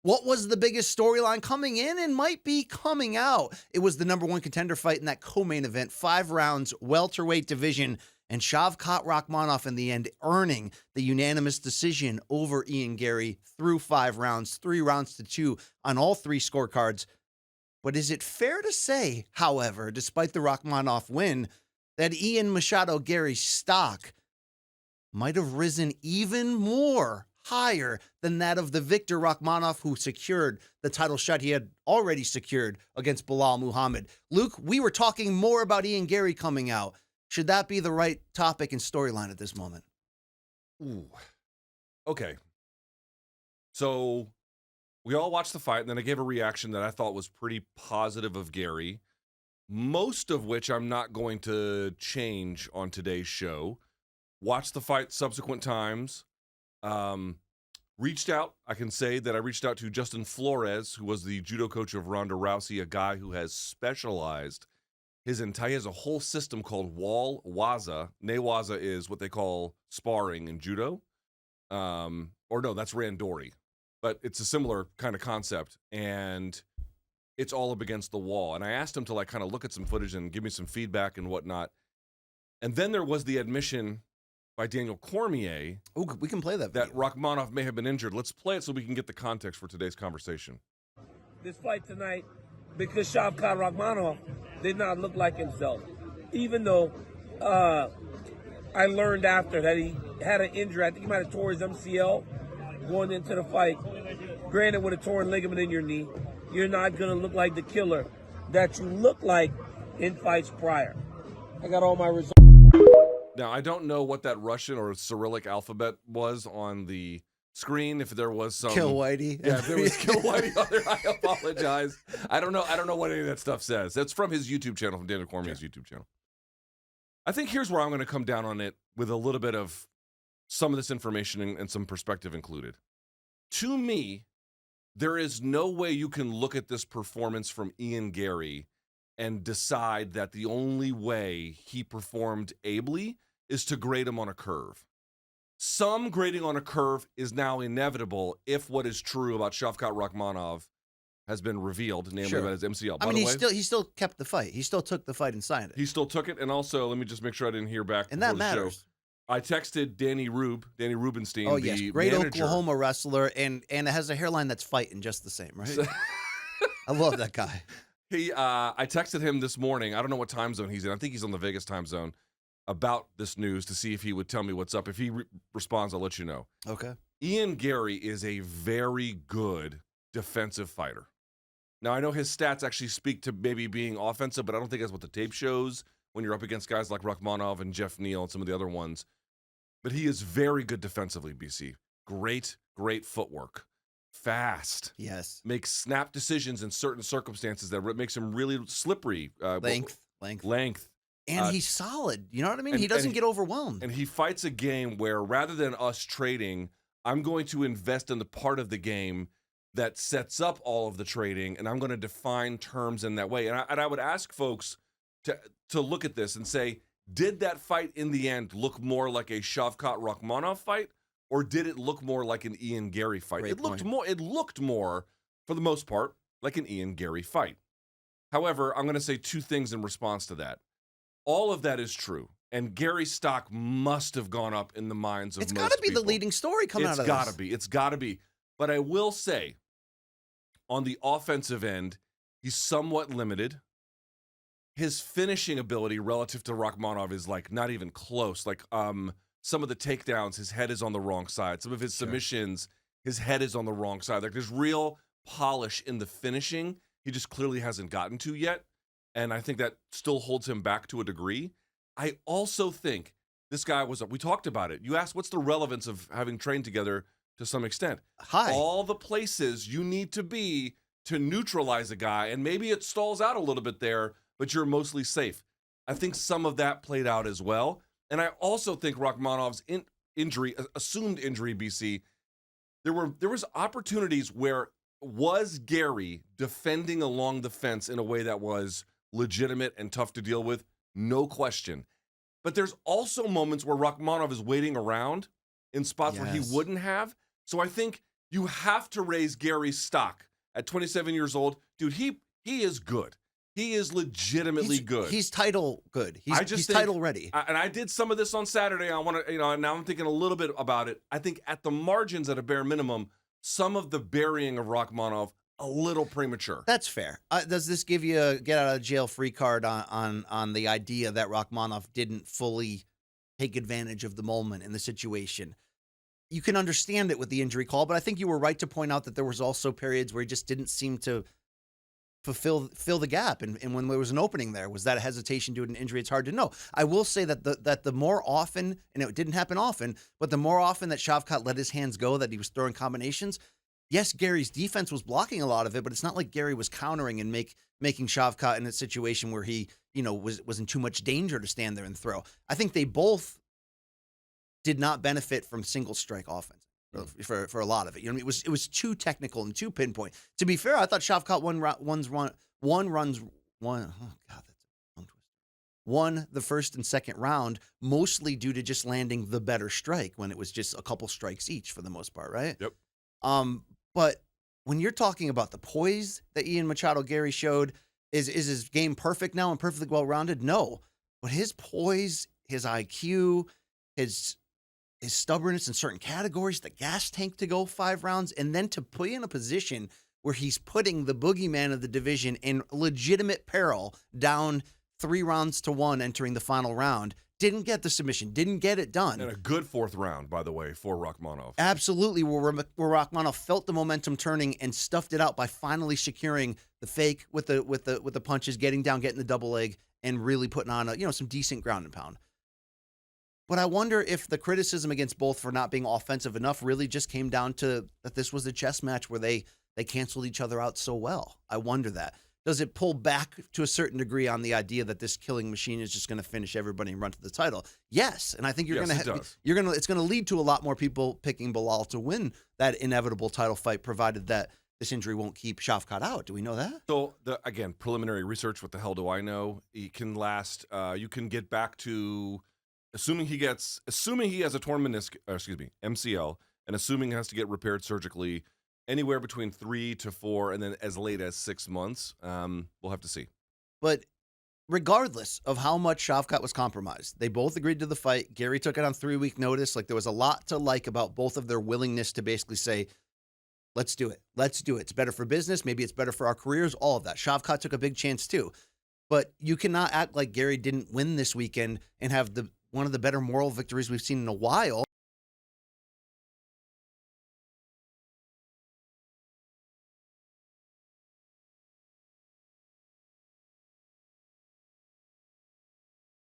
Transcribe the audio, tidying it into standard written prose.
What was the biggest storyline coming in and might be coming out? It was the number one contender fight in that co-main event, 5 rounds, welterweight division, and Shavkat Rakhmonov in the end earning the unanimous decision over Ian Garry through 5 rounds, 3 rounds to 2 on all 3 scorecards. But is it fair to say, however, despite the Rakhmonov win, that Ian Machado Garry's stock might have risen even more higher than that of the victor Rakhmonov, who secured the title shot he had already secured against Bilal Muhammad? Luke, we were talking more about Ian Garry coming out. Should that be the right topic and storyline at this moment? Ooh. Okay. So we all watched the fight, and then I gave a reaction that I thought was pretty positive of Garry, most of which I'm not going to change on today's show. Watched the fight subsequent times. Reached out. I can say that I reached out to Justin Flores, who was the judo coach of Ronda Rousey, a guy who has specialized he has a whole system called Wall Waza. Newaza is what they call sparring in judo. Or no, that's randori. But it's a similar kind of concept. And it's all up against the wall. And I asked him to like kind of look at some footage and give me some feedback and whatnot. And then there was the admission by Daniel Cormier. Oh, we can play that video. That Rakhmonov may have been injured. Let's play it so we can get the context for today's conversation. This fight tonight, because Shavkat Rakhmonov did not look like himself. Even though I learned after that he had an injury. I think he might have tore his MCL going into the fight. Granted, with a torn ligament in your knee, you're not going to look like the killer that you look like in fights prior. I got all my results. Now, I don't know what that Russian or Cyrillic alphabet was on the screen. If there was some Kill Whitey. Yeah, if there was Kill Whitey on there, I apologize. I don't know what any of that stuff says. That's from his YouTube channel, from Daniel Cormier's YouTube channel. I think here's where I'm going to come down on it with a little bit of some of this information and some perspective included. To me, there is no way you can look at this performance from Ian Garry and decide that the only way he performed ably is to grade him on a curve. Some grading on a curve is now inevitable if what is true about Shavkat Rakhmonov has been revealed, namely about his MCL. I mean, he still kept the fight. He still took the fight and signed it. He still took it, and also, let me just make sure I didn't hear back. And that matters. Show. I texted Danny Rubenstein, oh, yes, great manager. Oklahoma wrestler, and it has a hairline that's fighting just the same, right? I love that guy. I texted him this morning. I don't know what time zone he's in. I think he's on the Vegas time zone, about this news to see if he would tell me what's up. If he responds, I'll let you know. Okay. Ian Garry is a very good defensive fighter. Now, I know his stats actually speak to maybe being offensive, but I don't think that's what the tape shows when you're up against guys like Rakhmonov and Jeff Neal and some of the other ones. But he is very good defensively, BC. Great footwork. Fast. Yes. Makes snap decisions in certain circumstances that makes him really slippery. Length. And he's solid. You know what I mean? He doesn't get overwhelmed. And he fights a game where rather than us trading, I'm going to invest in the part of the game that sets up all of the trading, and I'm going to define terms in that way. And I would ask folks to look at this and say, did that fight in the end look more like a Shavkat Rakhmonov fight, or did it look more like an Ian Garry fight? It looked more, for the most part, like an Ian Garry fight. However, I'm going to say two things in response to that. All of that is true, and Gary's stock must have gone up in the minds of most people. It's got to be the leading story coming out of this. It's got to be. But I will say, on the offensive end, he's somewhat limited. His finishing ability relative to Rakhmonov is like not even close. Like some of the takedowns, his head is on the wrong side. Some of his submissions, his head is on the wrong side. Like there's real polish in the finishing. He just clearly hasn't gotten to yet. And I think that still holds him back to a degree. I also think this guy we talked about it. You asked, what's the relevance of having trained together to some extent? All the places you need to be to neutralize a guy, and maybe it stalls out a little bit there, but you're mostly safe. I think some of that played out as well. And I also think Rakhmonov's assumed injury, BC, there was opportunities where was Garry defending along the fence in a way that was legitimate and tough to deal with? No question. But there's also moments where Rakhmonov is waiting around in spots where he wouldn't have. So I think You have to raise Gary's stock at 27 years old. Dude, he is good. He is legitimately good. He's title good. He's title ready. And I did some of this on Saturday. I want to, now I'm thinking a little bit about it. I think at the margins, at a bare minimum, some of the burying of Rakhmonov a little premature. That's fair. Does this give you a get out of jail free card on the idea that Rakhmonov didn't fully take advantage of the moment in the situation? You can understand it with the injury call, but I think you were right to point out that there was also periods where he just didn't seem to fill the gap. And when there was an opening there, was that a hesitation due to an injury? It's hard to know. I will say that the more often, and it didn't happen often, but the more often that Shavkat let his hands go, that he was throwing combinations, yes, Gary's defense was blocking a lot of it, but it's not like Gary was countering and making Shavkat in a situation where he, was in too much danger to stand there and throw. I think they both did not benefit from single strike offense for a lot of it. It was too technical and too pinpoint. To be fair, I thought Shavkat won the first and second round, mostly due to just landing the better strike when it was just a couple strikes each for the most part, right? Yep. But when you're talking about the poise that Ian Machado Gary showed, is his game perfect now and perfectly well-rounded? No. But his poise, his IQ, his stubbornness in certain categories, the gas tank to go 5 rounds, and then to put in a position where he's putting the boogeyman of the division in legitimate peril down 3-1 entering the final round. Didn't get the submission, didn't get it done. And a good 4th round, by the way, for Rakhmonov. Absolutely, where Rakhmonov felt the momentum turning and stuffed it out by finally securing the fake with the punches, getting down, getting the double leg, and really putting on some decent ground and pound. But I wonder if the criticism against both for not being offensive enough really just came down to that this was a chess match where they canceled each other out so well. I wonder that. Does it pull back to a certain degree on the idea that this killing machine is just going to finish everybody and run to the title? Yes, and I think it's going to lead to a lot more people picking Bilal to win that inevitable title fight, provided that this injury won't keep Shavkat out. Do we know that? So again, preliminary research. What the hell do I know? It can last. You can get back to. Assuming he has a torn MCL, and assuming he has to get repaired surgically, anywhere between 3 to 4, and then as late as 6 months. We'll have to see. But regardless of how much Shavkat was compromised, they both agreed to the fight. Gary took it on 3-week notice. Like, there was a lot to like about both of their willingness to basically say, let's do it. Let's do it. It's better for business. Maybe it's better for our careers. All of that. Shavkat took a big chance too. But you cannot act like Gary didn't win this weekend and have one of the better moral victories we've seen in a while.